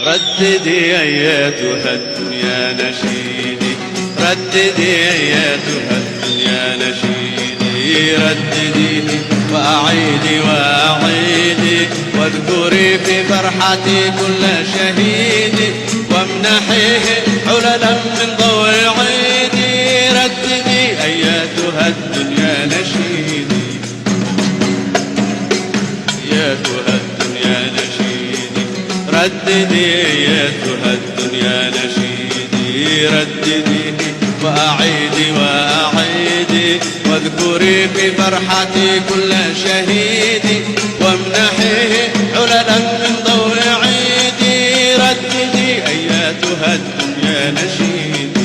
رددي أيتها الدنيا نشيدي، رددي أيتها الدنيا نشيدي، رددي وأعيدي وأعيدي، واذكري في فرحتي كل شهيد، وامنحيه حللا من ضوء عيدي. رددي أيتها الدنيا نشيدي، أيتها الدنيا نشيدي، رددي أيتها الدنيا نشيدي، رددي وأعيدي وأعيدي، واذكري في فرحتي كل شهيد، وامنحيه حللا من ضوء عيدي. رددي أيتها الدنيا نشيدي.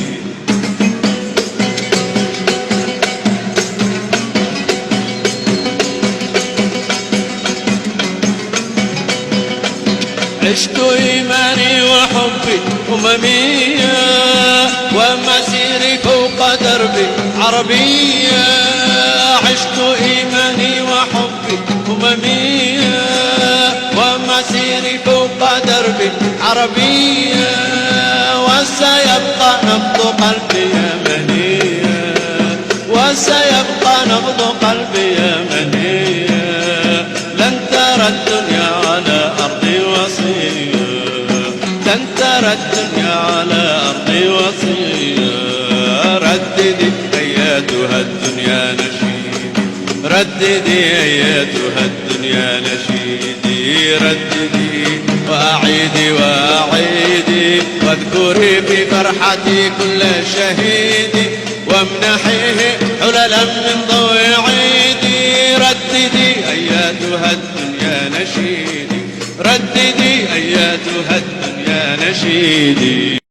عشت إيماني وحبي أمميا، ومسيري فوق دربي عربيا. عشت إيماني وحبي أمميا، ومسيري فوق دربي عربيا. وسيبقى نبض قلبي يمنيا، وسيبقى نبض قلبي يمنيا. لن ترى الدنيا على أرضي وصية، لن ترى الدنيا على أرضي وصية. رددي أيتها الدنيا نشيدي، رددي أيتها الدنيا نشيدي، رددي وأعيدي وأعيدي، واذكري في فرحتي كل شهيد، وامنحيه حللا من ضوء عيدي. رددي أيتها الدنيا نشيدي، رددي أيتها الدنيا نشيدي.